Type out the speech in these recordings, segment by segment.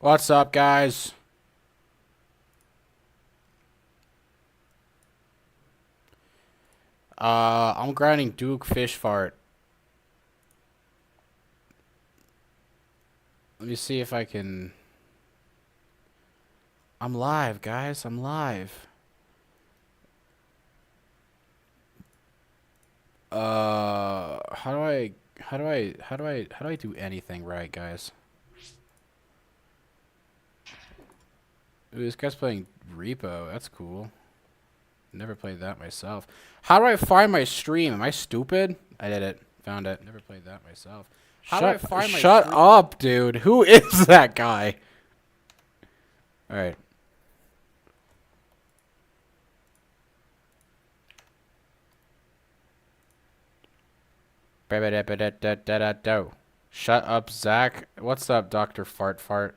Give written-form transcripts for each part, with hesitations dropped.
What's up, guys? I'm grinding Duke Fish Fart. Let me see if I can. I'm live, guys. I'm live. How do I do anything right, guys? Ooh, this guy's playing Repo. That's cool. Never played that myself. How do I find my stream? Am I stupid? I did it. Found it. Never played that myself. How do I find my Shut stream? up, dude. Who is that guy? All right. Shut up, Zach. What's up, Dr. Fart Fart?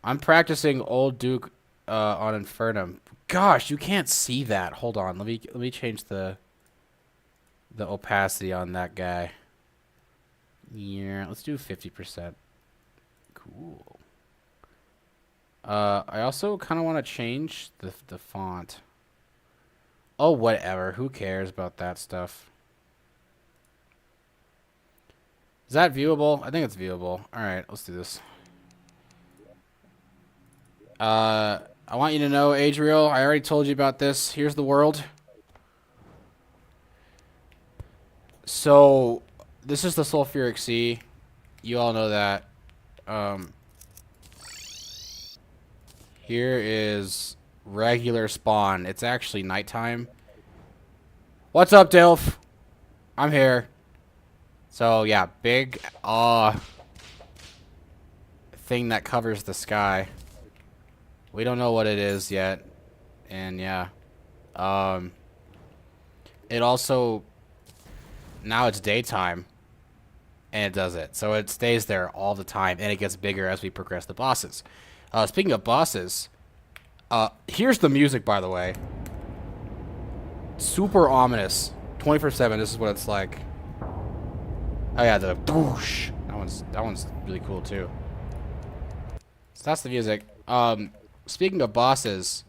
I'm practicing Old Duke on Infernum. Gosh, you can't see that. Hold on. Let me change the opacity on that guy. Yeah, let's do 50%. Cool. I also kind of want to change the font. Oh, whatever. Who cares about that stuff? Is that viewable? I think it's viewable. All right, let's do this. I want you to know, Adriel, I already told you about this. Here's the world. So, this is the sulfuric sea. You all know that. Um, Here is regular spawn. It's actually nighttime. What's up, Dilf? I'm here. So, yeah, big thing that covers the sky. We don't know what it is yet. And yeah. It also, now it's daytime. And it does it. So it stays there all the time. And it gets bigger as we progress the bosses. Speaking of bosses, here's the music, by the way. Super ominous. 24/7, this is what it's like. Oh yeah, the boosh. That one's really cool too. So that's the music. Speaking of bosses,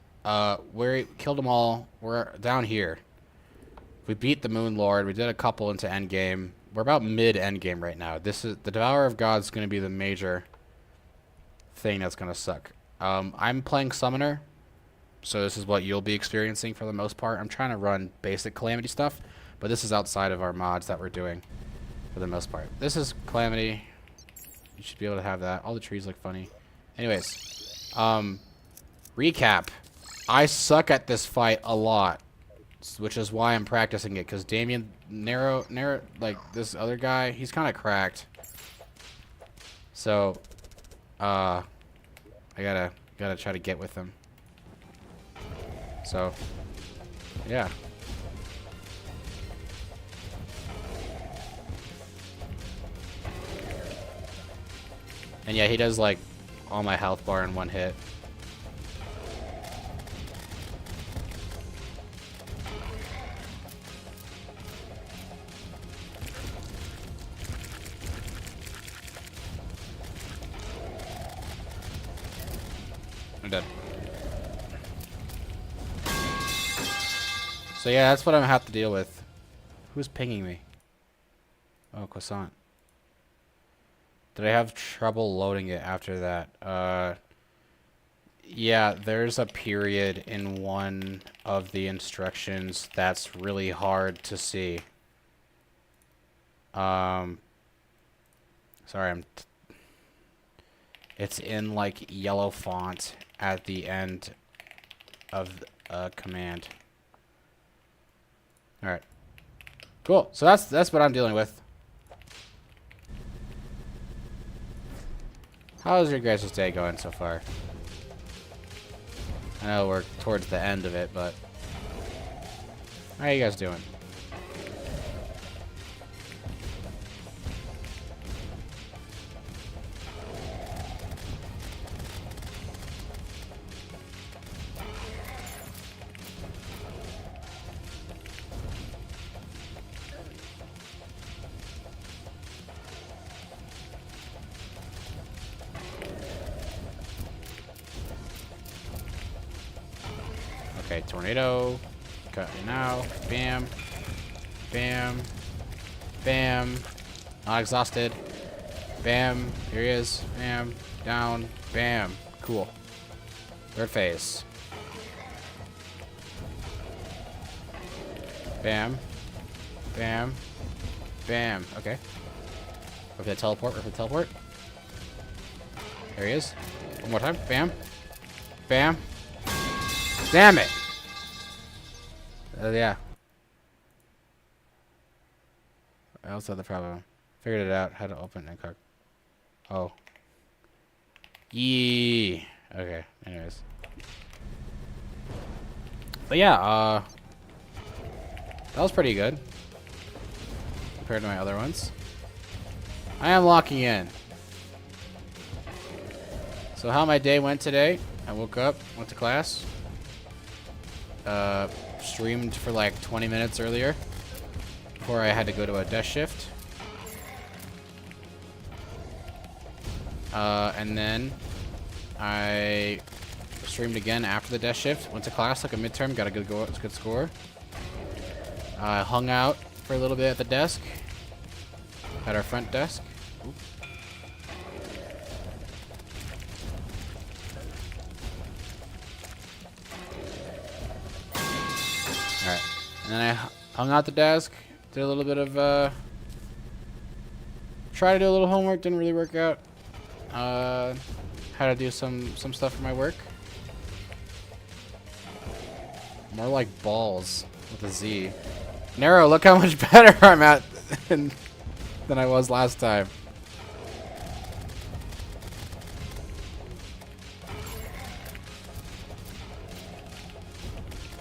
we killed them all. We're down here. We beat the Moon Lord. We did a couple into endgame. We're about mid endgame right now. This is the Devourer of God's going to be the major thing that's going to suck. I'm playing Summoner, so this is what you'll be experiencing for the most part. I'm trying to run basic Calamity stuff, but this is outside of our mods that we're doing for the most part. This is Calamity. You should be able to have that. All the trees look funny. Anyways, recap. I suck at this fight a lot, which is why I'm practicing it, because Damien Narrow, like this other guy, he's kind of cracked. So, I gotta try to get with him. So, yeah. And yeah, he does like all my health bar in one hit. I'm dead. So yeah, that's what I'm gonna have to deal with. Who's pinging me? Oh, croissant. Did I have trouble loading it after that? Yeah, there's a period in one of the instructions that's really hard to see. Sorry, it's in like yellow font at the end of a command. All right. Cool. So that's what I'm dealing with. How's your guys' day going so far? I know we're towards the end of it, but how are you guys doing? Okay, tornado. Cut it now. Bam. Bam. Bam. Not exhausted. Bam. Here he is. Bam. Down. Bam. Cool. Third phase. Bam. Bam. Bam. Okay. Wait for the teleport. Wait for the teleport. There he is. One more time. Bam. Bam. Damn it. Yeah. I also had the problem. Figured it out. How to open and cook. Oh. Yee. Okay. Anyways. But yeah, that was pretty good compared to my other ones. I am locking in. So how my day went today? I woke up, went to class, streamed for like 20 minutes earlier before I had to go to a desk shift. And then I streamed again after the desk shift. Went to class, like a midterm, got a good score. Hung out for a little bit at the desk, at our front desk. Oop. Alright, and then I hung out the desk, did a little bit of, tried to do a little homework, didn't really work out. Had to do some stuff for my work. More like balls with a Z. Nero, look how much better I'm at than I was last time.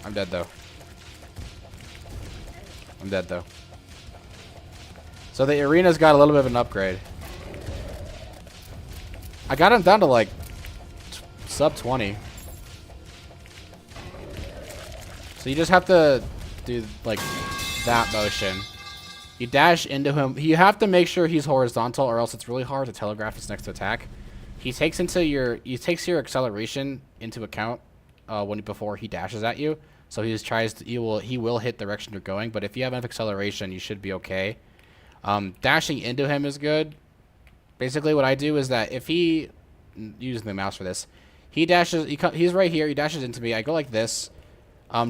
I'm dead though. I'm dead though. So the arena's got a little bit of an upgrade. I got him down to like sub 20. So you just have to do like that motion. You dash into him. You have to make sure he's horizontal, or else it's really hard to telegraph his next attack. He takes your acceleration into account before he dashes at you. So he will hit the direction you're going. But if you have enough acceleration, you should be okay. Dashing into him is good. Basically, what I do is that if he using the mouse for this, he's right here. He dashes into me. I go like this.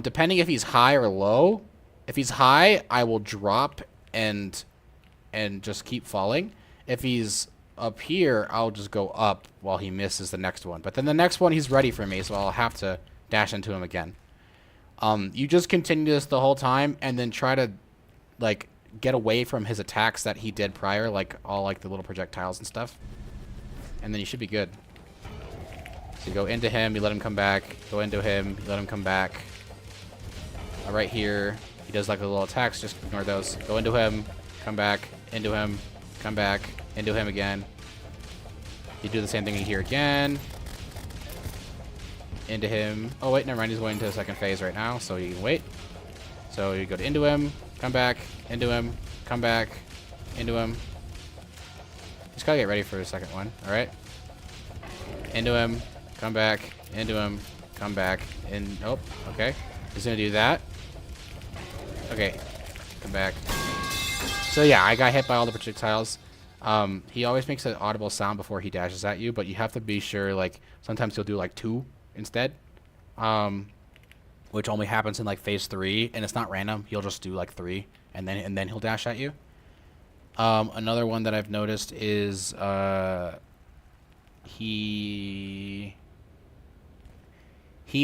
Depending if he's high or low. If he's high, I will drop and just keep falling. If he's up here, I'll just go up while he misses the next one. But then the next one, he's ready for me, so I'll have to dash into him again. You just continue this the whole time, and then try to like get away from his attacks that he did prior, like all like the little projectiles and stuff. And then you should be good. So you go into him, you let him come back. Go into him, you let him come back. Right here, he does like the little attacks, just ignore those. Go into him, come back, into him, come back, into him again. You do the same thing here again. Into him. Oh wait, never mind, he's going into the second phase right now, so you can wait. So you go to into him, come back, into him, come back, into him. Just gotta get ready for the second one, alright? Into him, come back, into him, come back, and oh, okay. He's gonna do that. Okay, come back. So yeah, I got hit by all the projectiles. He always makes an audible sound before he dashes at you, but you have to be sure, like, sometimes he'll do like 2 instead. Which only happens in like phase 3, and it's not random. He'll just do like 3, and then he'll dash at you. Another one that I've noticed is he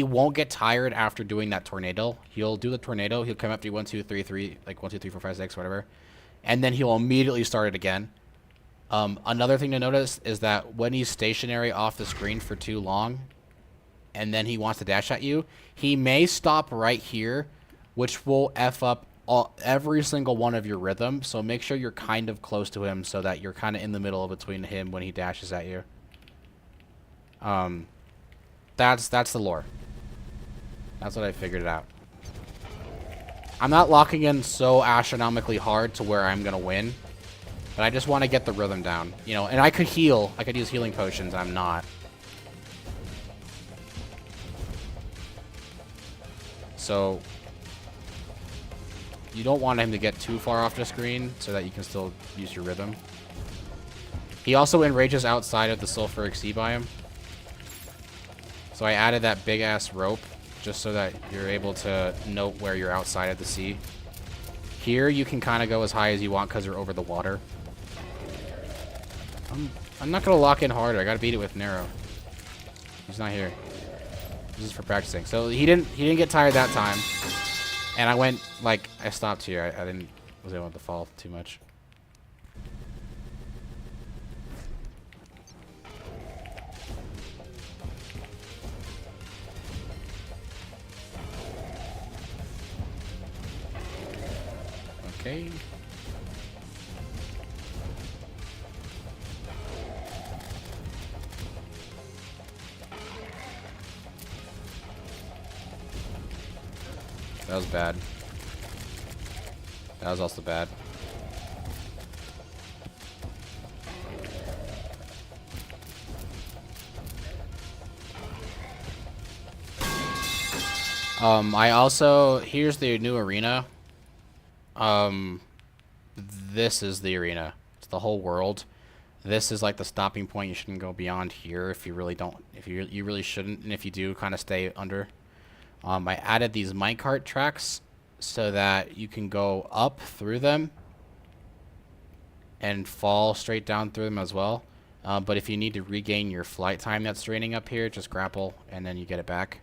won't get tired after doing that tornado. He'll do the tornado. He'll come after you 1, 2, 3, 3, like 1, 2, 3, 4, 5, 6, whatever, and then he'll immediately start it again. Another thing to notice is that when he's stationary off the screen for too long, and then he wants to dash at you, he may stop right here, which will F up every single one of your rhythms. So make sure you're kind of close to him so that you're kind of in the middle between him when he dashes at you. That's the lore. That's what I figured it out. I'm not locking in so astronomically hard to where I'm gonna win, but I just want to get the rhythm down, you know. And I could heal. I could use healing potions. I'm not. So you don't want him to get too far off the screen so that you can still use your rhythm. He also enrages outside of the sulfuric sea biome. So I added that big ass rope just so that you're able to note where you're outside of the sea. Here you can kind of go as high as you want because you're over the water. I'm not gonna lock in harder. I gotta beat it with narrow. He's not here. This is for practicing. So he didn't get tired that time. And I went like I stopped here. I didn't was able to fall too much. Okay. That was bad. That was also bad. I also, here's the new arena. This is the arena. It's the whole world. This is like the stopping point. You shouldn't go beyond here if you really don't, if you really shouldn't, and if you do, kind of stay under. I added these minecart tracks so that you can go up through them and fall straight down through them as well. But if you need to regain your flight time that's draining up here, just grapple and then you get it back.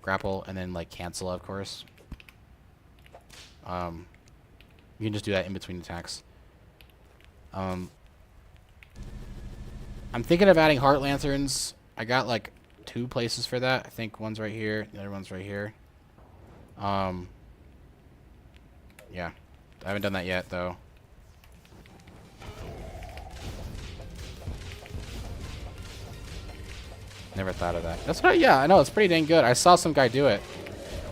Grapple and then like cancel, of course. You can just do that in between attacks. I'm thinking of adding heart lanterns. I got like 2 places for that. I think one's right here, the other one's right here. Yeah, I haven't done that yet though. Never thought of that. That's not, yeah, I know, it's pretty dang good. I saw some guy do it.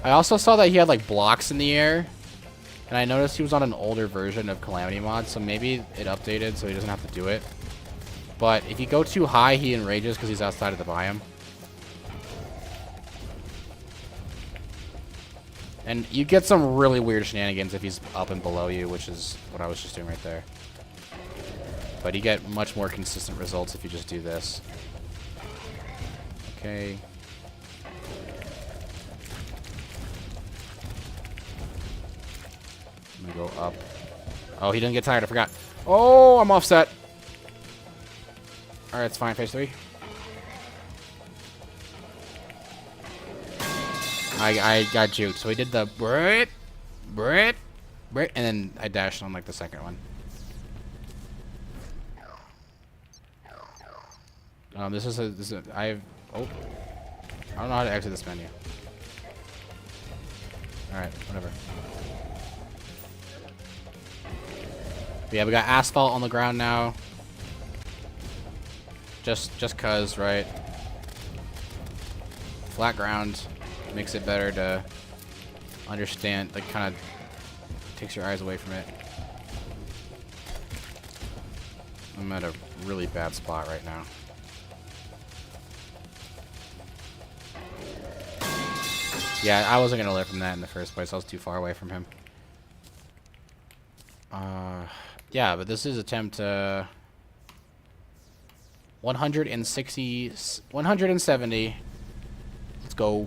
I also saw that he had like blocks in the air, and I noticed he was on an older version of Calamity Mod, so maybe it updated so he doesn't have to do it. But if you go too high, he enrages because he's outside of the biome. And you get some really weird shenanigans if he's up and below you, which is what I was just doing right there. But you get much more consistent results if you just do this. Okay. I'm gonna go up. Oh, he didn't get tired. I forgot. Oh, I'm offset. Alright, it's fine. Phase 3. I got juked. So he did the Brit, and then I dashed on like the second one. This is I have, oh, I don't know how to exit this menu. Alright, whatever. But yeah, we got asphalt on the ground now. Just cause, right? Flat ground makes it better to understand, like kind of takes your eyes away from it. I'm at a really bad spot right now. Yeah, I wasn't gonna live from that in the first place. I was too far away from him. Yeah, but this is attempt 160, 170. Let's go.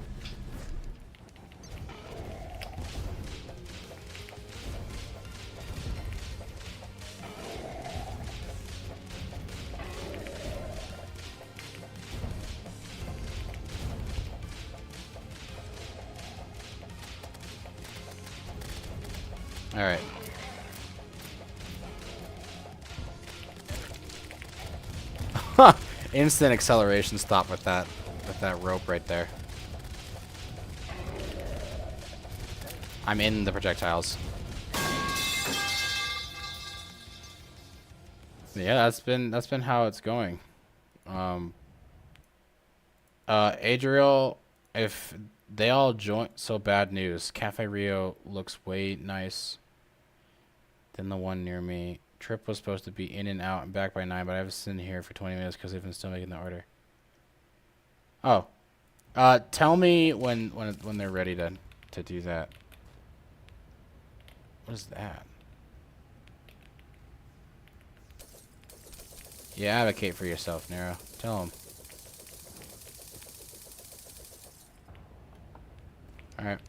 All right. Instant acceleration stop with that rope right there. I'm in the projectiles. Yeah, that's been how it's going. Adriel, if they all join, so bad news. Cafe Rio looks way nice than the one near me. Trip was supposed to be in and out and back by 9, but I was sitting here for 20 minutes because they've been still making the order. Oh. Tell me when they're ready to do that. What is that? Yeah, advocate for yourself, Nero. Tell him. Alright.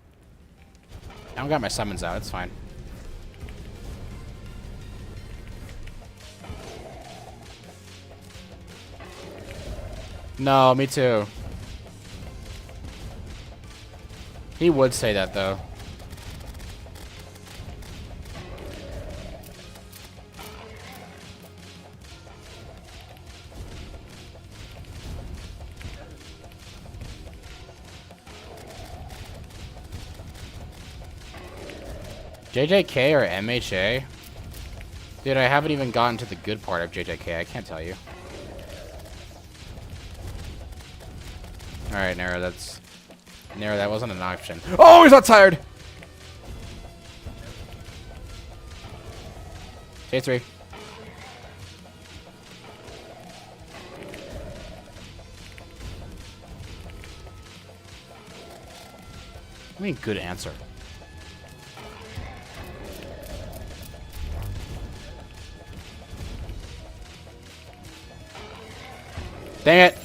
I don't got my summons out. It's fine. No, me too. He would say that, though. JJK or MHA? Dude, I haven't even gotten to the good part of JJK. I can't tell you. Alright, Nero, that wasn't an option. Oh, he's not tired! J3. I mean, good answer. Dang it!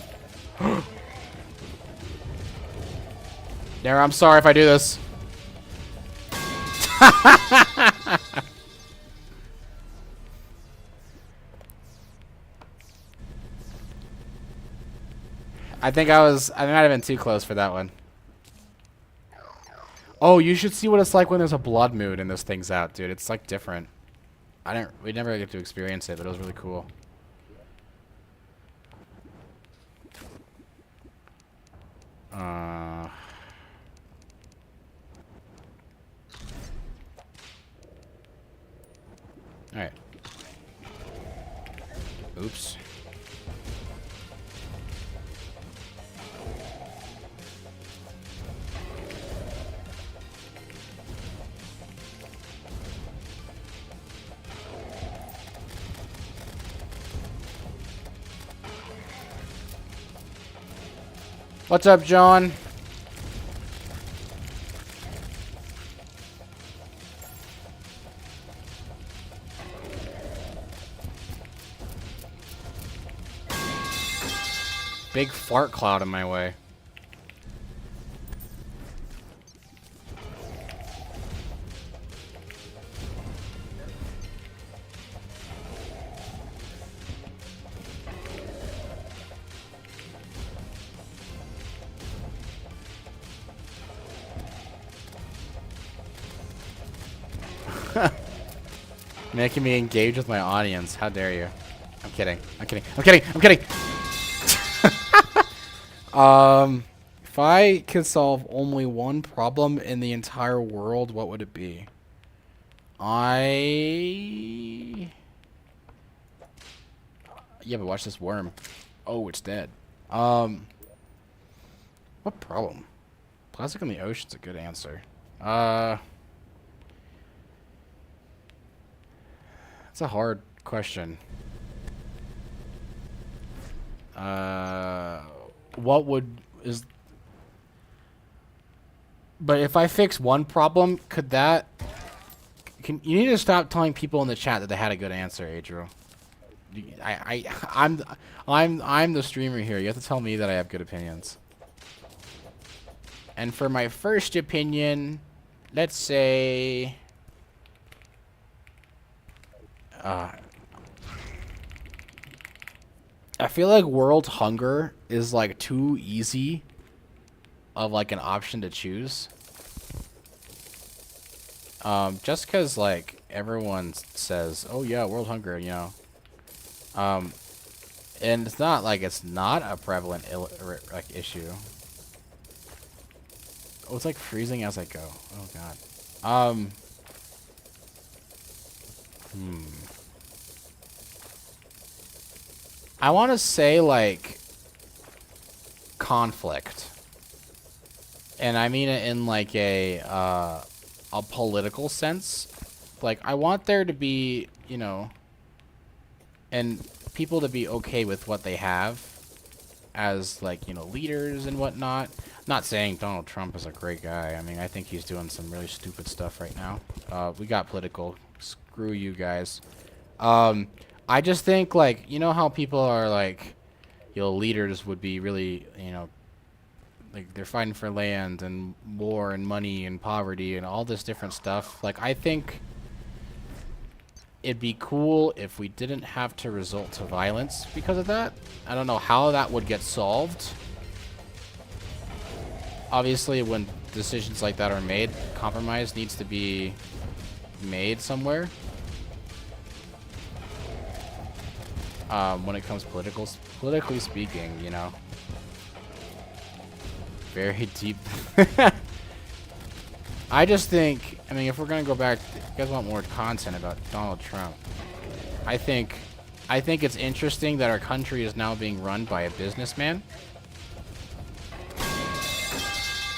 Nero, I'm sorry if I do this. I might have been too close for that one. Oh, you should see what it's like when there's a blood mood and this thing's out, dude. It's like different. We never get to experience it, but it was really cool. Alright. Oops. What's up, John? Big fart cloud in my way. Making me engage with my audience. How dare you? I'm kidding. I'm kidding. I'm kidding. I'm kidding. If I could solve only one problem in the entire world, what would it be? Yeah, but watch this worm. Oh, it's dead. What problem? Plastic in the ocean's a good answer. It's a hard question. But if I fix one problem, could that... You need to stop telling people in the chat that they had a good answer, Adriel. I'm the streamer here. You have to tell me that I have good opinions. And for my first opinion, let's say... I feel like world hunger is like too easy of like an option to choose. Just cause like everyone says, oh yeah, world hunger, you know. And it's not like it's not a prevalent issue. Oh, it's like freezing as I go. Oh god. I want to say like conflict, and I mean it in like a political sense. Like I want there to be, you know, and people to be okay with what they have, as like, you know, leaders and whatnot. Not saying Donald Trump is a great guy. I mean, I think he's doing some really stupid stuff right now. We got political. Screw you guys. I just think, like, you know how people are like, you know, leaders would be really, you know, like they're fighting for land and war and money and poverty and all this different stuff. Like, I think it'd be cool if we didn't have to resort to violence because of that. I don't know how that would get solved. Obviously, when decisions like that are made, compromise needs to be made somewhere. When it comes politically speaking, you know. Very deep. I just think, I mean, if we're gonna go back, if you guys want more content about Donald Trump, I think it's interesting that our country is now being run by a businessman.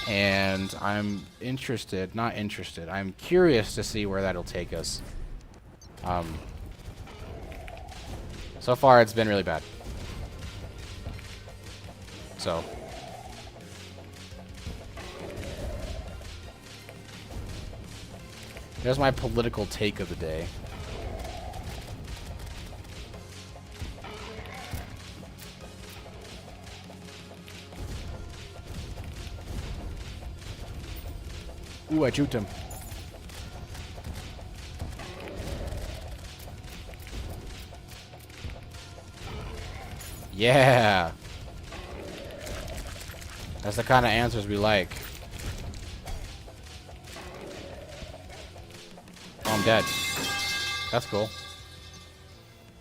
And I'm I'm curious to see where that'll take us. So far, it's been really bad. So. There's my political take of the day. Ooh, I juked him. Yeah. That's the kind of answers we like. Oh, I'm dead. That's cool.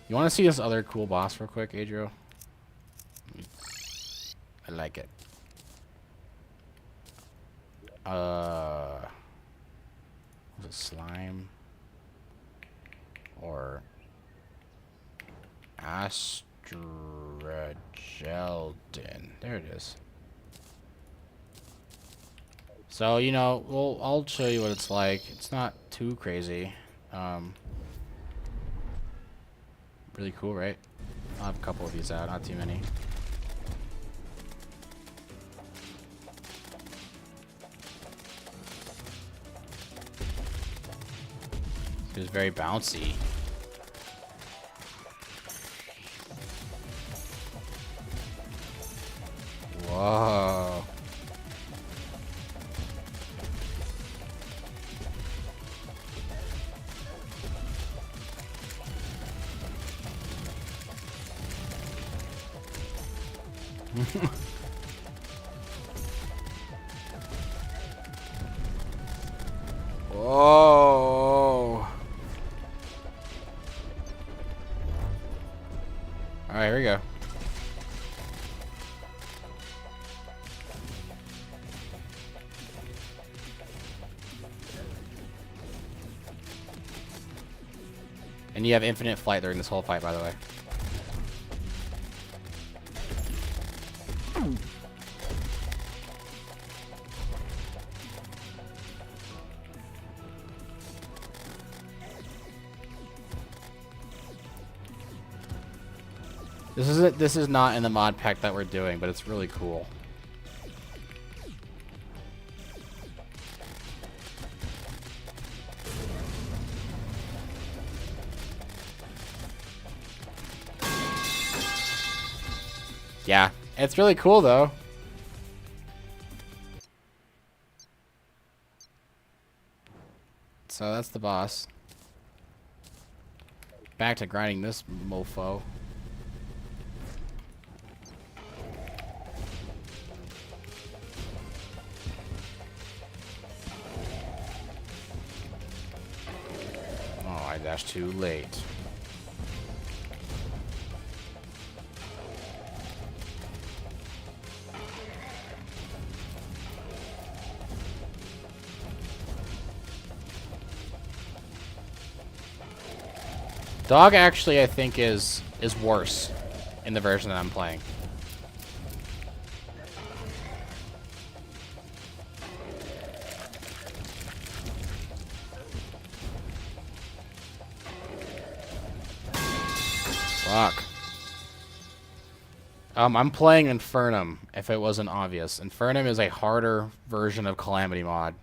You want to see this other cool boss real quick, Adrio? I like it. Was it slime? Or Astrogeldin. There it is. So, you know, I'll show you what it's like. It's not too crazy. Really cool, right? I'll have a couple of these out, not too many. It's very bouncy. Whoa. Whoa. Alright, here we go. And you have infinite flight during this whole fight, by the way. This is not in the mod pack that we're doing, but it's really cool. Yeah, it's really cool though. So that's the boss. Back to grinding this mofo. Oh, I dashed too late. Dog actually, I think, is worse in the version that I'm playing. Fuck. I'm playing Infernum, if it wasn't obvious. Infernum is a harder version of Calamity Mod.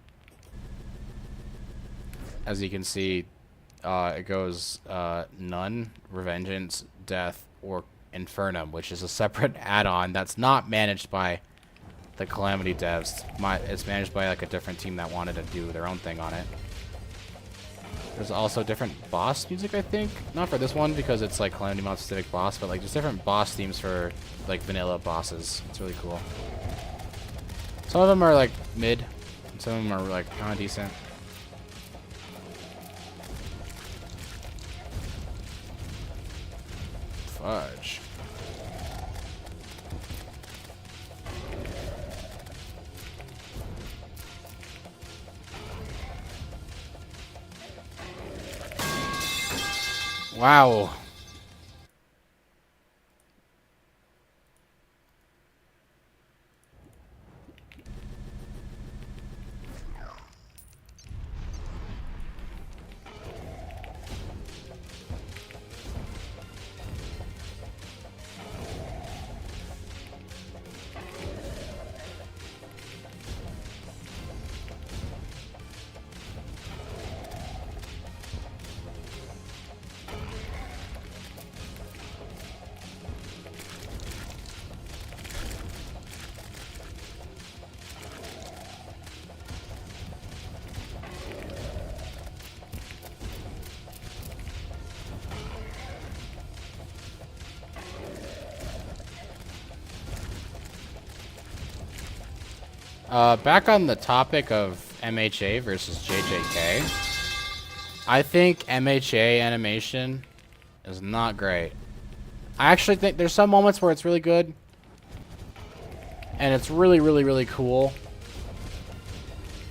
As you can see, it goes None, Revengeance, Death, or Infernum, which is a separate add-on that's not managed by the Calamity devs. It's managed by like a different team that wanted to do their own thing on it. There's also different boss music, I think. Not for this one because it's like Calamity Mod specific boss, but like just different boss themes for like vanilla bosses. It's really cool. Some of them are like mid, and some of them are like kind of decent. Fudge. Wow. Back on the topic of MHA versus JJK, I think MHA animation is not great. I actually think there's some moments where it's really good, and it's really, really, really cool.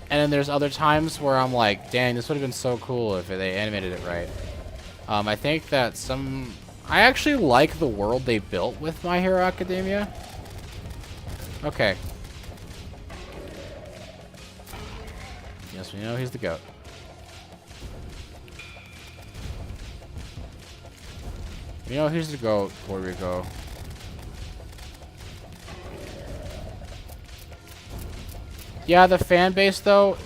And then there's other times where I'm like, dang, this would have been so cool if they animated it right. I think that I actually like the world they built with My Hero Academia. Okay. Yes, we know he's the GOAT. We know he's the GOAT before we go. Yeah, the fan base though.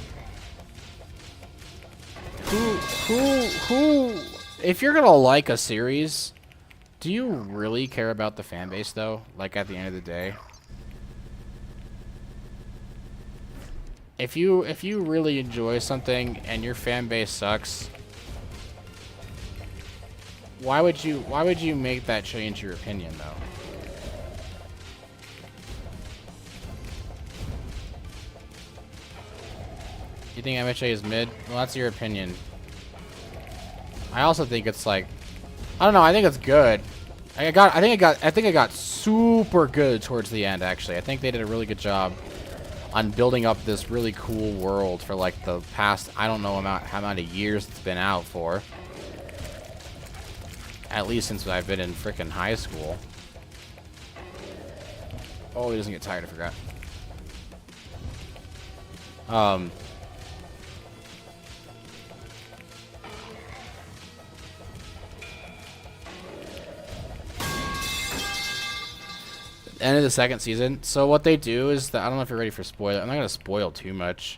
Who? If you're gonna like a series, do you really care about the fan base though? Like at the end of the day. If you really enjoy something and your fan base sucks, why would you make that change your opinion though? You think MHA is mid? Well, that's your opinion. I also think it's like, I don't know. I think it's good. I think it got super good towards the end. Actually, I think they did a really good job on building up this really cool world for like the past, I don't know how many years it's been out for. At least since I've been in frickin' high school. Oh, he doesn't get tired, I forgot. End of the second season. So what they do is that, I don't know if you're ready for spoiler. I'm not gonna spoil too much.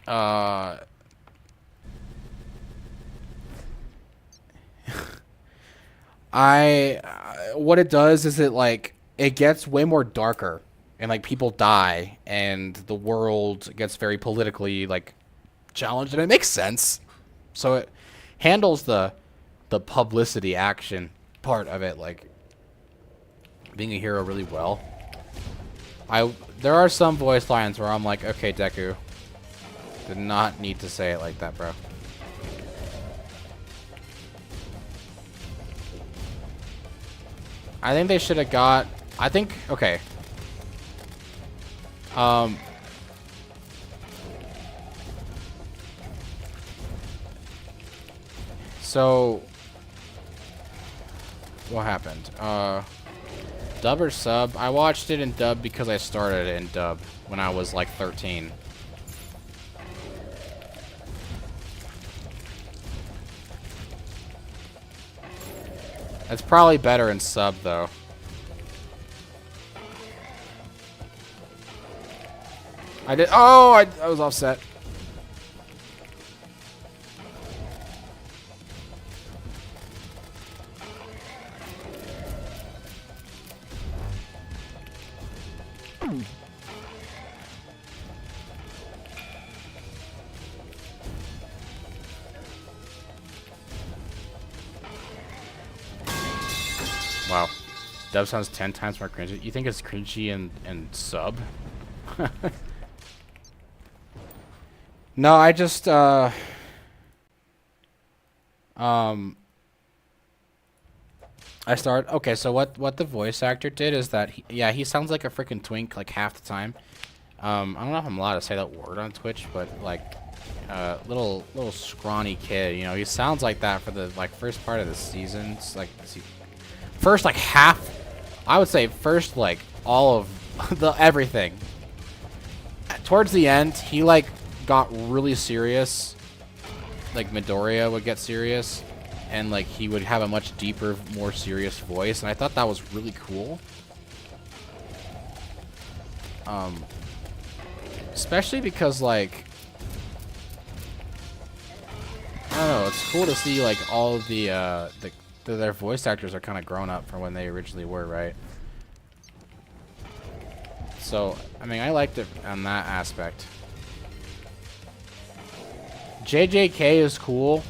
What it does is it gets way more darker, and like people die, and the world gets very politically like challenged, and it makes sense. So it handles the publicity action part of it, like being a hero, really well. There are some voice lines where I'm like, okay, Deku, did not need to say it like that, bro. I think they should have got, okay. So what happened? Dub or sub? I watched it in dub because I started it in dub when I was like 13. It's probably better in sub, though. I did. Oh, I was offset. Wow. Dub sounds 10 times more cringy. You think it's cringy and sub? No, I just okay, so what the voice actor did is that he sounds like a freaking twink like half the time. I don't know if I'm allowed to say that word on Twitch, but like little scrawny kid, you know, he sounds like that for the like first part of the season. It's like first like half, I would say first like all of the everything. Towards the end, he like got really serious. Like Midoriya would get serious, and like he would have a much deeper, more serious voice, and I thought that was really cool. Especially because like I don't know, it's cool to see like all of their voice actors are kind of grown up from when they originally were, right? So, I mean, I liked it on that aspect. JJK is cool.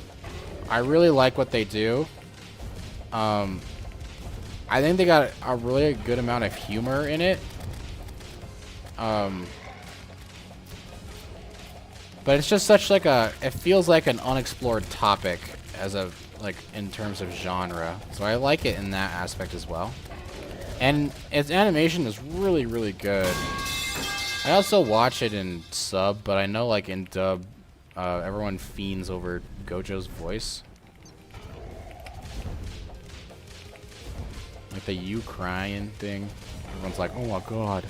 I really like what they do. I think they got a really good amount of humor in it. But it's just such like it feels like an unexplored topic as a, like, in terms of genre. So I like it in that aspect as well. And its animation is really, really good. I also watch it in sub, but I know like in dub, everyone fiends over Gojo's voice. Like the you crying thing. Everyone's like, oh my god.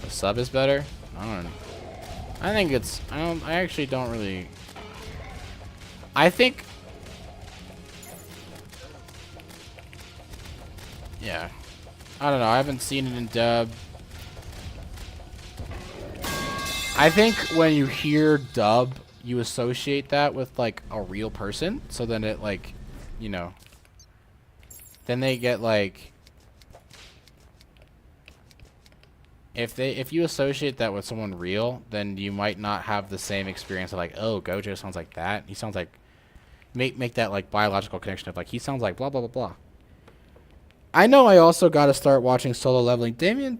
The sub is better? I don't know. I think it's, I actually don't really, I think, yeah. I don't know. I haven't seen it in dub. I think when you hear dub, you associate that with like a real person. So then it like, you know, then they get like, if you associate that with someone real, then you might not have the same experience of like, oh, Gojo sounds like that. He sounds like, make that like biological connection of like, he sounds like blah, blah, blah, blah. I know I also got to start watching Solo Leveling. Damien,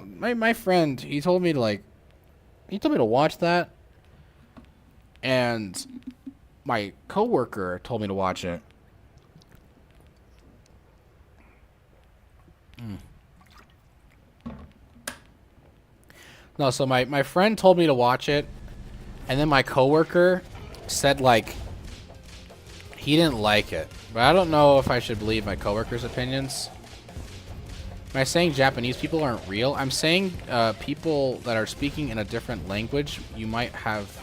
my friend, he told me to like, he told me to watch that. And my coworker told me to watch it. No, so my friend told me to watch it. And then my coworker said like, he didn't like it. But I don't know if I should believe my coworker's opinions. Am I saying Japanese people aren't real? I'm saying people that are speaking in a different language, you might have...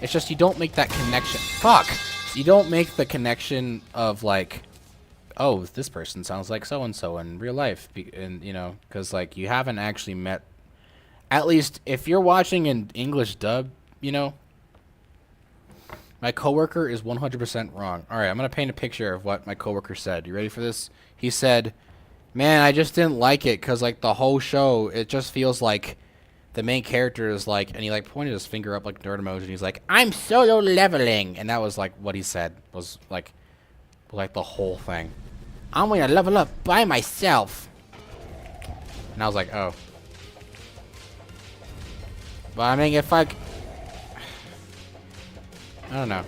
It's just you don't make that connection. Fuck! You don't make the connection of like, oh, this person sounds like so-and-so in real life. And, you know, because like you haven't actually met... At least if you're watching in English dub, you know, my coworker is 100% wrong. All right, I'm going to paint a picture of what my coworker said. You ready for this? He said, man, I just didn't like it because, like, the whole show, it just feels like the main character is, like, and he, like, pointed his finger up, like, nerd emoji, and he's like, I'm solo leveling. And that was, like, what he said was, like the whole thing. I'm going to level up by myself. And I was like, oh. But, I mean, if I don't know.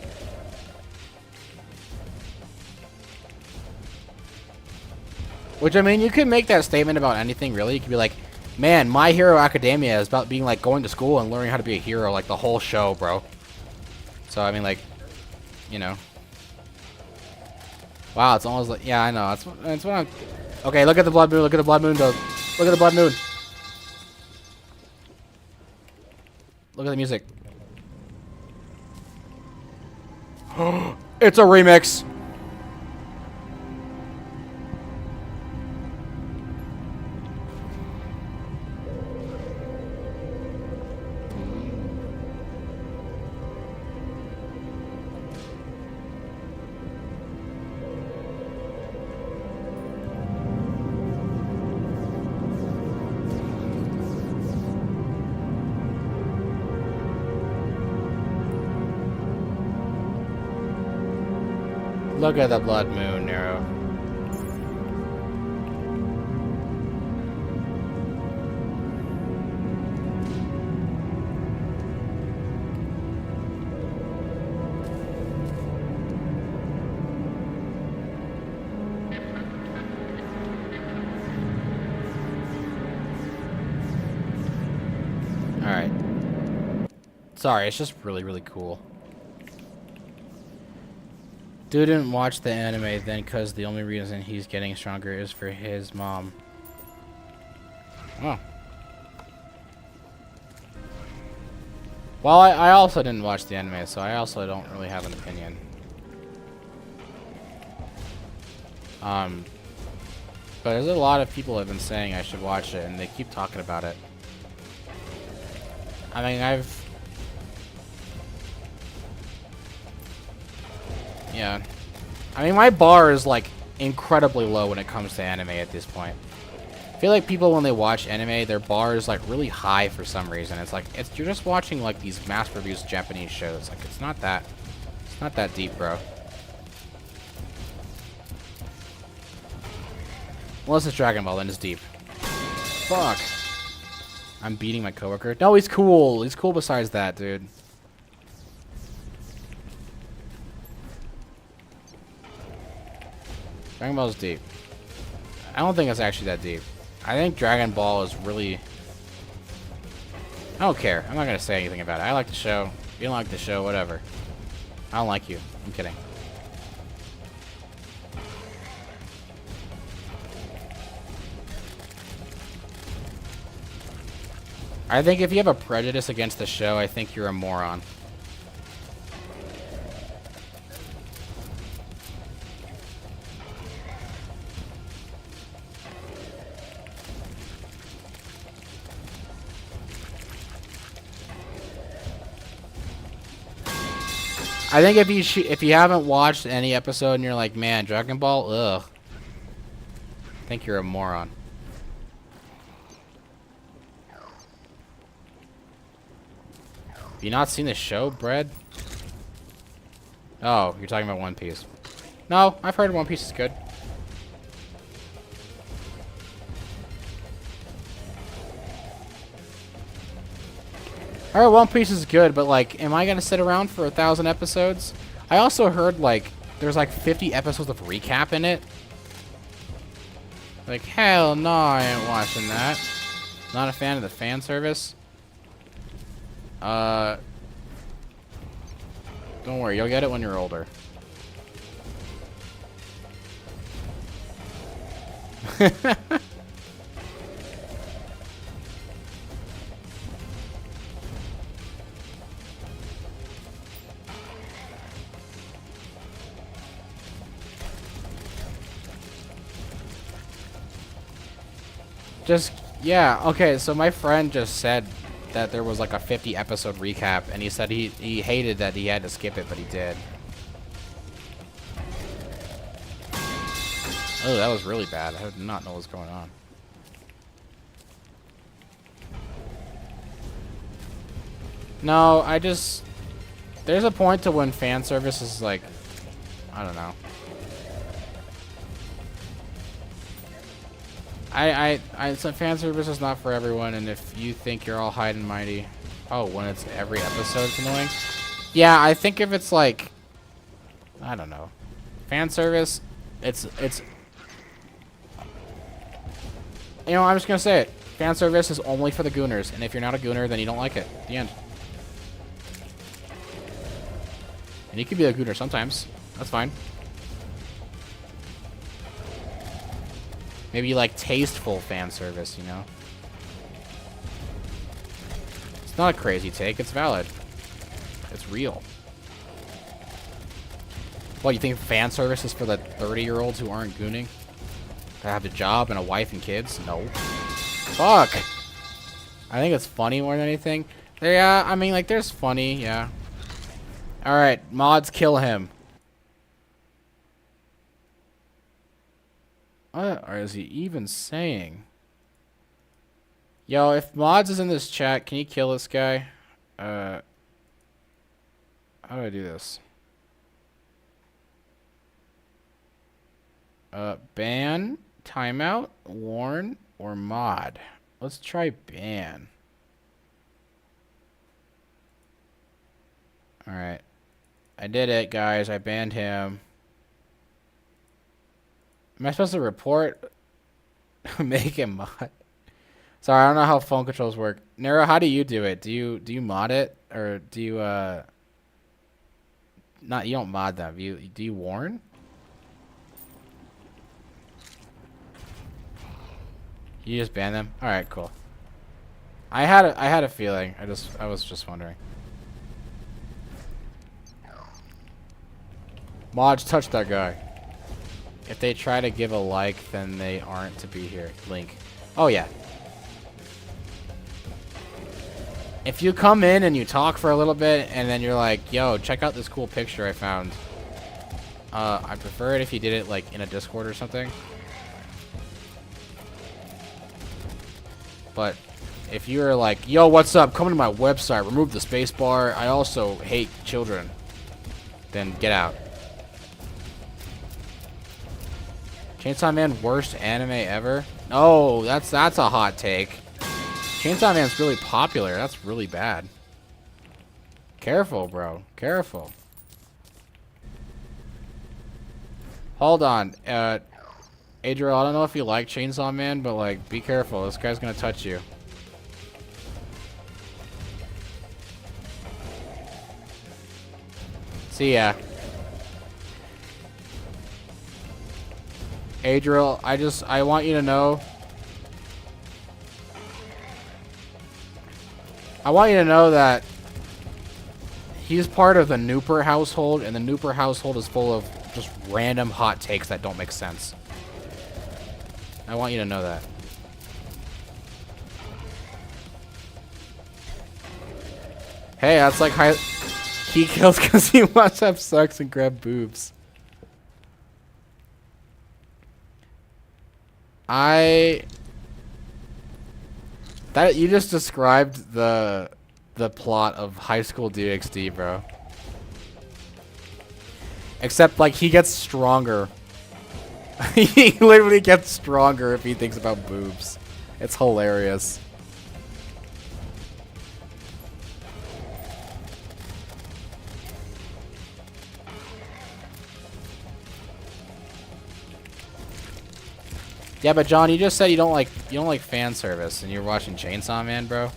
Which, I mean, you could make that statement about anything, really. You could be like, man, My Hero Academia is about being, like, going to school and learning how to be a hero, like, the whole show, bro. So, I mean, like, you know. Wow, it's almost like, yeah, I know. That's what I'm... Okay, look at the blood moon. Look at the blood moon, though. Look at the blood moon. Look at the music. It's a remix. Look at the blood moon, Nero. Alright. Sorry, it's just really, really cool. Dude didn't watch the anime then because the only reason he's getting stronger is for his mom. Oh. Well, I also didn't watch the anime, so I also don't really have an opinion. But there's a lot of people have been saying I should watch it, and they keep talking about it. I mean, yeah. I mean, my bar is, like, incredibly low when it comes to anime at this point. I feel like people, when they watch anime, their bar is, like, really high for some reason. It's like, you're just watching, like, these mass-produced Japanese shows. Like, it's not that deep, bro. Unless it's Dragon Ball, then it's deep. Fuck. I'm beating my coworker. No, he's cool. He's cool besides that, dude. Dragon Ball is deep. I don't think it's actually that deep. I think Dragon Ball is really... I don't care. I'm not going to say anything about it. I like the show. If you don't like the show, whatever. I don't like you. I'm kidding. I think if you have a prejudice against the show, I think you're a moron. I think if you haven't watched any episode and you're like, man, Dragon Ball, ugh. I think you're a moron. Have you not seen the show, Bread? Oh, you're talking about One Piece. No, I've heard One Piece is good. I heard One Piece is good, but like, am I gonna sit around for 1,000 episodes? I also heard like, there's like 50 episodes of recap in it. Like, hell no, I ain't watching that. Not a fan of the fan service. Don't worry, you'll get it when you're older. Just, yeah, okay, so my friend just said that there was like a 50 episode recap, and he said he hated that he had to skip it, but he did. Oh, that was really bad. I did not know what was going on. No, I just... There's a point to when fan service is like... I don't know. So fan service is not for everyone, and if you think you're all high and mighty... Oh, when it's every episode, it's annoying? Yeah, I think if it's like... I don't know. Fan service, it's... You know, I'm just gonna say it. Fan service is only for the gooners, and if you're not a gooner, then you don't like it. The end. And you can be a gooner sometimes. That's fine. Maybe you like tasteful fan service, you know? It's not a crazy take, it's valid. It's real. What, you think fan service is for the 30-year-olds who aren't gooning? That have a job and a wife and kids? No. Fuck! I think it's funny more than anything. Yeah, I mean, like, there's funny, yeah. Alright, mods kill him. What is he even saying? Yo, if mods is in this chat, can you kill this guy? How do I do this? Ban, timeout, warn, or mod. Let's try ban. Alright. I did it, guys. I banned him. Am I supposed to report? Make him mod. Sorry, I don't know how phone controls work. Nero, how do you do it? Do you mod it? Or do you not, you don't mod them. Do you warn? You just ban them? Alright, cool. I had a feeling. I was just wondering. Mods, touch that guy. If they try to give a like, then they aren't to be here. Link. Oh yeah. If you come in and you talk for a little bit and then you're like, yo, check out this cool picture I found. I prefer it if you did it like in a Discord or something. But if you're like, yo, what's up? Come to my website. Remove the spacebar. I also hate children. Then get out. Chainsaw Man, worst anime ever? Oh, that's a hot take. Chainsaw Man's really popular. That's really bad. Careful, bro. Careful. Hold on. Adriel, I don't know if you like Chainsaw Man, but like, be careful. This guy's gonna touch you. See ya. Adriel, I want you to know. I want you to know that he's part of the Nooper household, and the Nooper household is full of just random hot takes that don't make sense. I want you to know that. Hey, that's like high. He kills because he wants to have sex and grab boobs. That you just described the plot of High School DxD, bro. Except like he gets stronger. He literally gets stronger if he thinks about boobs. It's hilarious. Yeah, but John, you just said you don't like fan service, and you're watching Chainsaw Man, bro.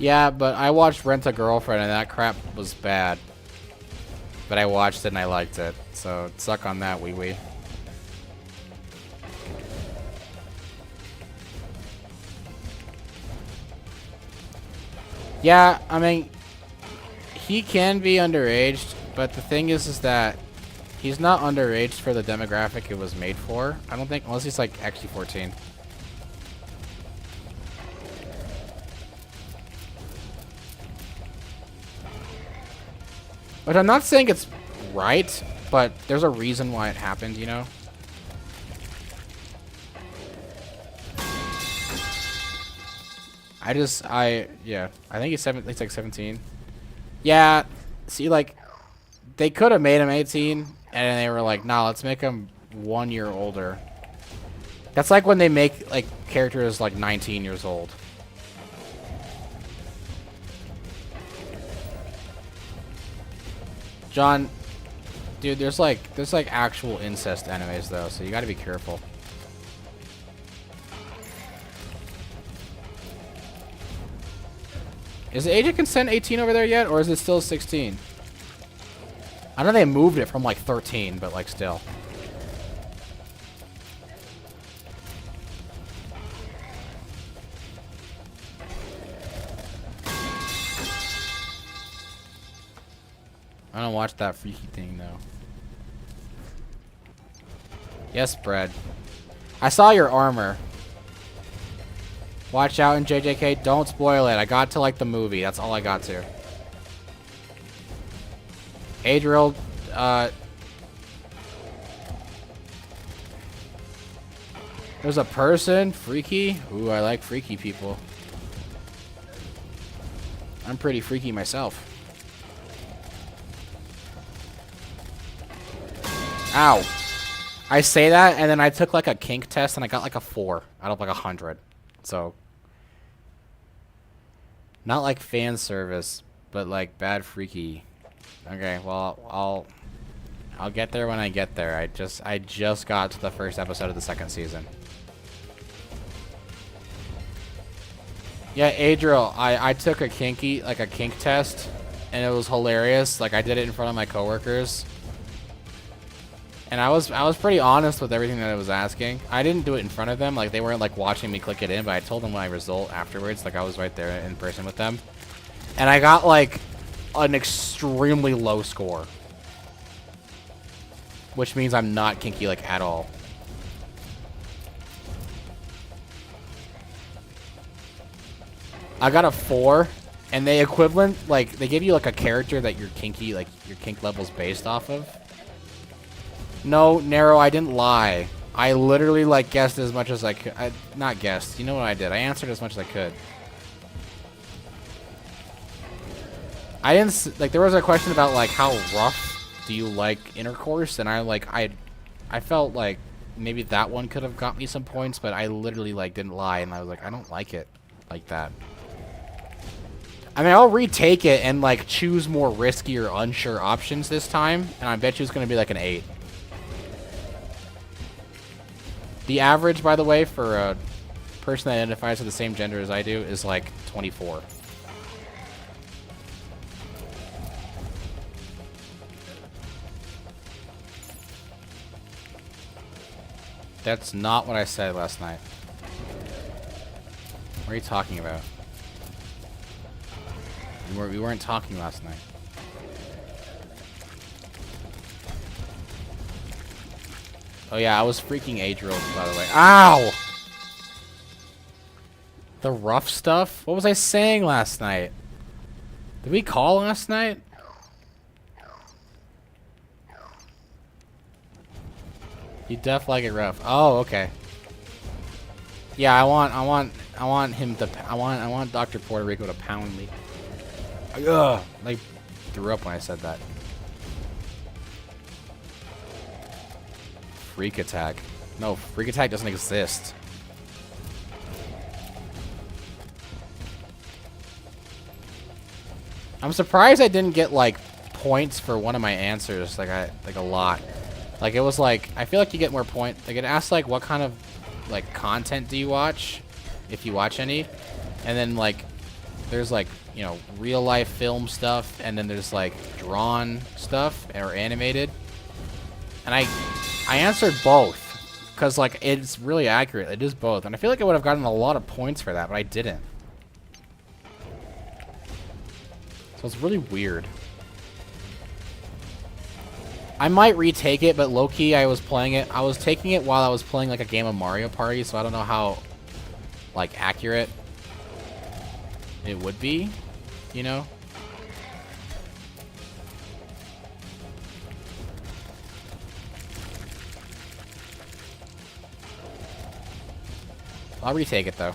Yeah, but I watched Rent a Girlfriend, and that crap was bad. But I watched it and I liked it, so suck on that, wee wee. Yeah, I mean, he can be underaged, but the thing is that he's not underaged for the demographic it was made for. I don't think, unless he's like actually 14. But I'm not saying it's right, but there's a reason why it happened, you know? Yeah, I think he's like 17. Yeah, see, like, they could have made him 18, and they were like, nah, let's make him 1 year older. That's like when they make, like, characters, like, 19 years old. John, dude, there's like actual incest animes, though, so you gotta be careful. Is the age of consent 18 over there yet, or is it still 16? I know they moved it from like 13, but like still. I don't watch that freaky thing though. Yes, bread. I saw your armor. Watch out in JJK. Don't spoil it. I got to like the movie. That's all I got to. Adriel, there's a person. Freaky. Ooh, I like freaky people. I'm pretty freaky myself. Ow. I say that, and then I took like a kink test, and I got like a 4 out of like 100. So, not like fan service, but like bad freaky. Okay, well, I'll get there when I get there. I just got to the first episode of the second season. Yeah, Adriel, I took a kink test, and it was hilarious. Like I did it in front of my coworkers. And I was pretty honest with everything that I was asking. I didn't do it in front of them, like they weren't like watching me click it in, but I told them my result afterwards, like I was right there in person with them. And I got like an extremely low score. Which means I'm not kinky like at all. I got a 4, and they equivalent, like they give you like a character that your kinky, like your kink level's based off of. No, Narrow, I didn't lie. I literally, like, guessed as much as I could. Not guessed. You know what I did? I answered as much as I could. I didn't, like, there was a question about, like, how rough do you like intercourse? And I felt like maybe that one could have got me some points, but I literally, like, didn't lie. And I was like, I don't like it like that. I mean, I'll retake it and, like, choose more risky or unsure options this time. And I bet you it's going to be, like, an 8. The average, by the way, for a person that identifies with the same gender as I do is like 24. That's not what I said last night. What are you talking about? We weren't talking last night. Oh yeah, I was freaking Adriel, by the way. Ow! The rough stuff? What was I saying last night? Did we call last night? You def like it rough. Oh, okay. Yeah, I want him to, I want Dr. Puerto Rico to pound me. Ugh! Like, threw up when I said that. Freak attack. No, freak attack doesn't exist. I'm surprised I didn't get like points for one of my answers, like a lot. Like it was like, I feel like you get more points. Like it asks like what kind of like content do you watch, if you watch any, and then like there's like, you know, real life film stuff, and then there's like drawn stuff or animated. And I answered both because like it's really accurate. It is both, and I feel like I would have gotten a lot of points for that, but I didn't. So it's really weird. I might retake it, but low-key I was playing it. I was taking it while I was playing like a game of Mario Party, so I don't know how like accurate it would be, you know? I'll retake it though.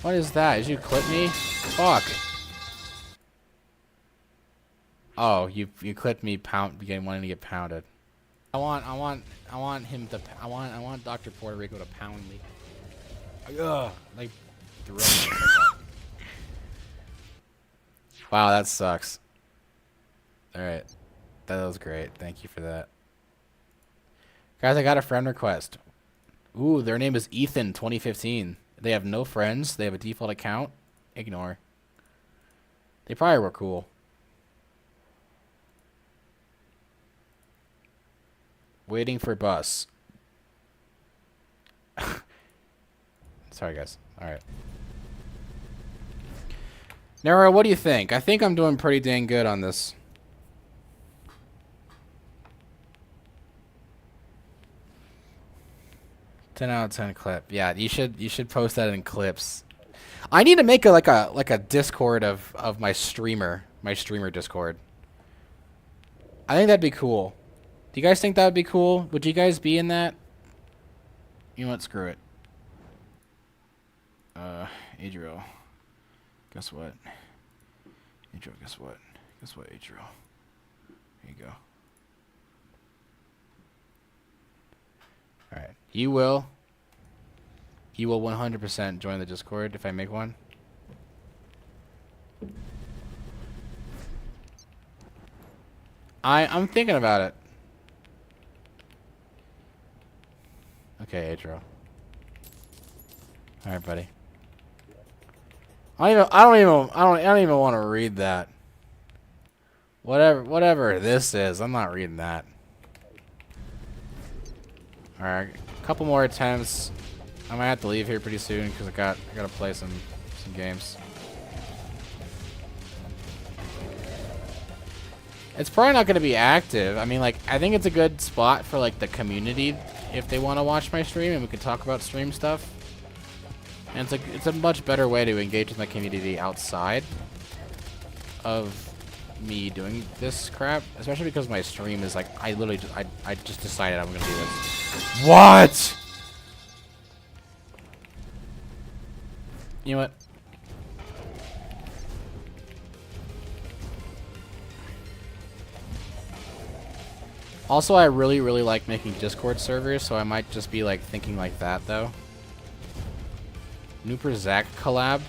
What is that? Did you clip me? Fuck. Oh, you clipped me wanting to get pounded. I want him to, I want Dr. Puerto Rico to pound me. Ugh, like threw up. Wow, that sucks. Alright. That was great. Thank you for that. Guys, I got a friend request. Ooh, their name is Ethan2015. They have no friends. They have a default account. Ignore. They probably were cool. Waiting for bus. Sorry, guys. Alright. Nero, what do you think? I think I'm doing pretty dang good on this. Ten out of 10 clip. Yeah, you should post that in clips. I need to make a like a Discord of my streamer Discord. I think that'd be cool. Do you guys think that would be cool? Would you guys be in that? You know what? Screw it. Adriel. Guess what? Adriel, guess what? Guess what, Adriel? Here you go. Alright. You will 100% join the Discord if I make one. I'm thinking about it. Okay, Adriel. Alright, buddy. I don't even want to read that. Whatever this is, I'm not reading that. Alright, a couple more attempts. I might have to leave here pretty soon because I gotta play some games. It's probably not gonna be active. I mean, like, I think it's a good spot for like the community if they want to watch my stream and we can talk about stream stuff. And it's a much better way to engage with my community outside of me doing this crap, especially because my stream is like I just decided I'm gonna do this. What? You know what? Also, I really like making Discord servers, so I might just be like thinking like that though. Nooper Zack collab.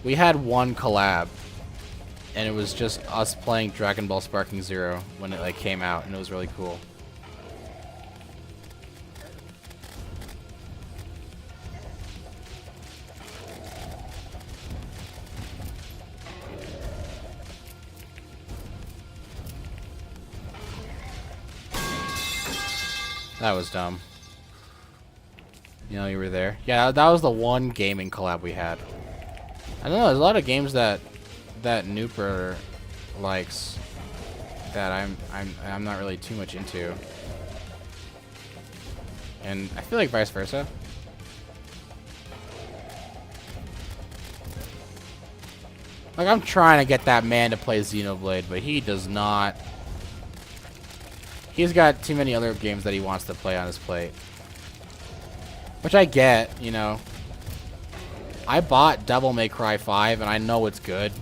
We had one collab, and it was just us playing Dragon Ball Sparking Zero when it like came out, and it was really cool. That was dumb. You know, you were there. Yeah, that was the one gaming collab we had. I don't know, there's a lot of games that Nooper likes that I'm not really too much into. And I feel like vice versa. Like, I'm trying to get that man to play Xenoblade, but he does not. He's got too many other games that he wants to play on his plate. Which I get, you know. I bought Devil May Cry 5, and I know it's good.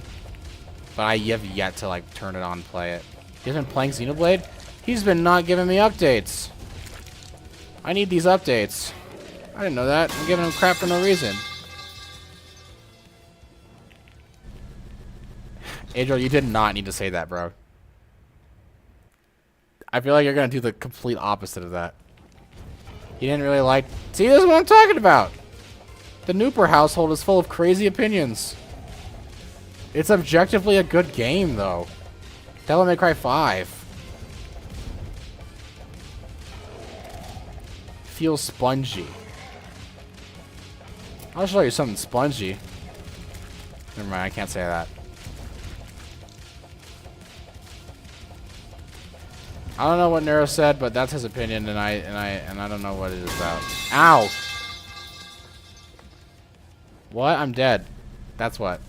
But I have yet to, like, turn it on and play it. He's been playing Xenoblade? He's been not giving me updates. I need these updates. I didn't know that. I'm giving him crap for no reason. Adriel, you did not need to say that, bro. I feel like you're going to do the complete opposite of that. He didn't really like... See, this is what I'm talking about. The Nooper household is full of crazy opinions. It's objectively a good game, though. Devil May Cry 5. Feels spongy. I'll show you something spongy. Never mind, I can't say that. I don't know what Nero said, but that's his opinion, and I don't know what it is about. Ow! What? I'm dead. That's what.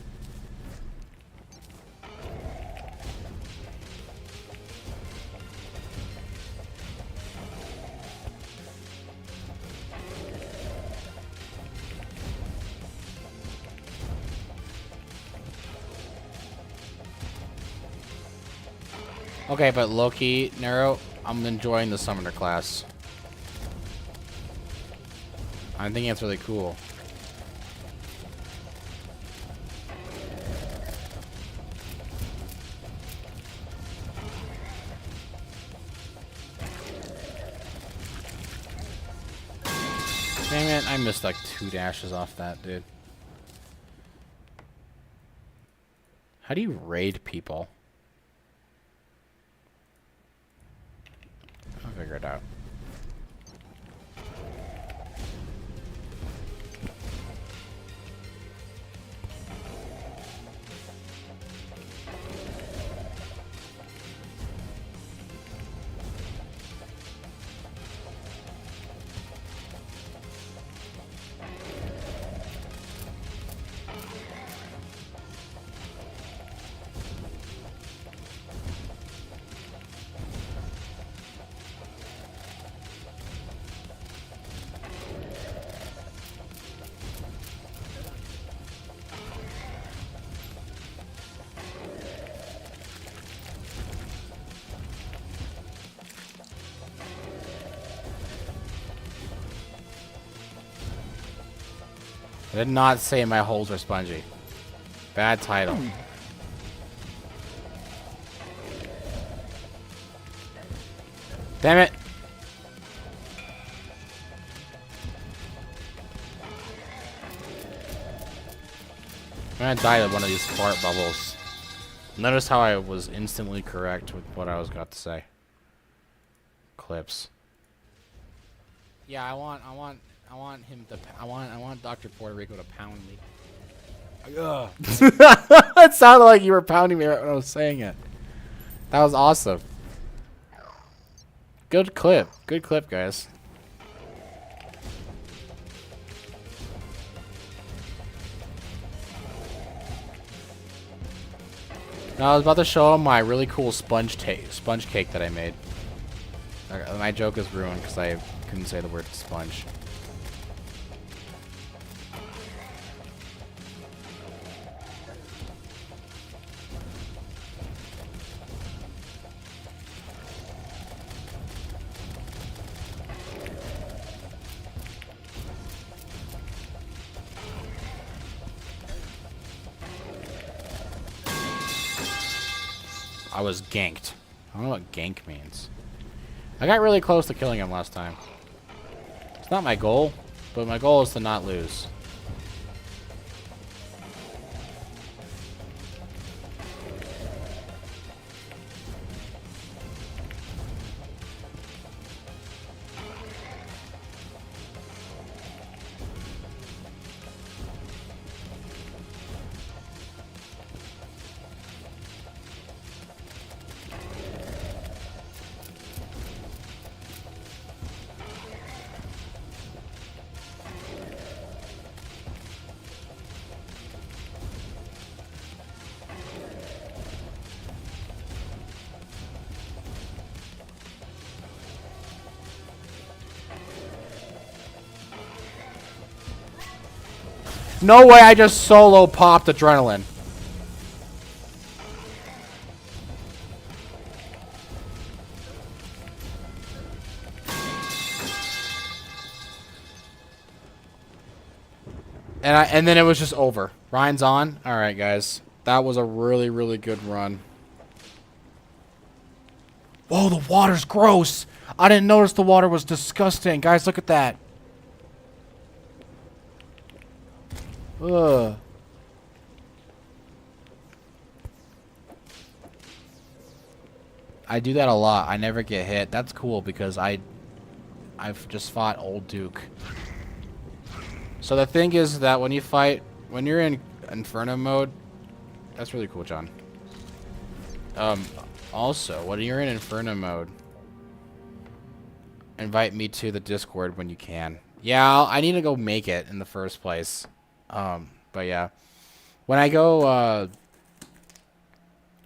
Okay, but low-key, Nero, I'm enjoying the summoner class. I think it's really cool. Damn it, I missed like 2 dashes off that, dude. How do you raid people? I'll figure it out. I did not say my holes are spongy. Bad title. Damn it! I'm gonna die with one of these fart bubbles. Notice how I was instantly correct with what I was about to say. Clips. Yeah, I want him to. I want Dr. Puerto Rico to pound me. Ugh. It sounded like you were pounding me right when I was saying it. That was awesome. Good clip. Good clip, guys. Now I was about to show him my really cool sponge cake that I made. My joke is ruined because I couldn't say the word sponge. I was ganked. I don't know what gank means. I got really close to killing him last time. It's not my goal, but my goal is to not lose. No way I just solo popped adrenaline. And then it was just over. Ryan's on. All right, guys. That was a really, really good run. Whoa, the water's gross. I didn't notice the water was disgusting. Guys, look at that. Ugh. I do that a lot. I never get hit. That's cool because I've just fought Old Duke. So the thing is that when you're in Inferno mode, that's really cool, John. Also, when you're in Inferno mode, invite me to the Discord when you can. Yeah, I need to go make it in the first place. But yeah, when I go,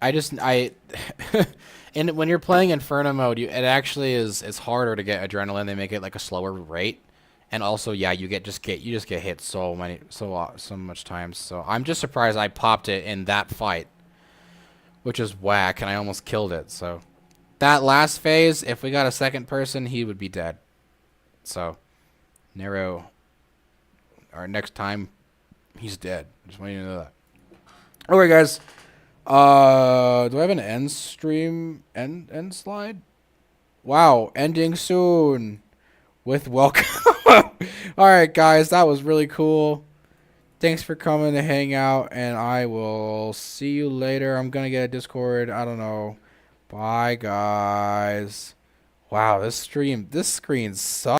and when you're playing Inferno mode, it actually it's harder to get adrenaline. They make it like a slower rate, and also yeah, you just get hit so much times. So I'm just surprised I popped it in that fight, which is whack, and I almost killed it. So that last phase, if we got a second person, he would be dead. So Nero, our next time. He's dead. Just want you to know that. Alright, guys. Do I have an end stream? End slide? Wow. Ending soon. With welcome. Alright, guys. That was really cool. Thanks for coming to hang out, and I will see you later. I'm gonna get a Discord. I don't know. Bye, guys. Wow, this screen sucks.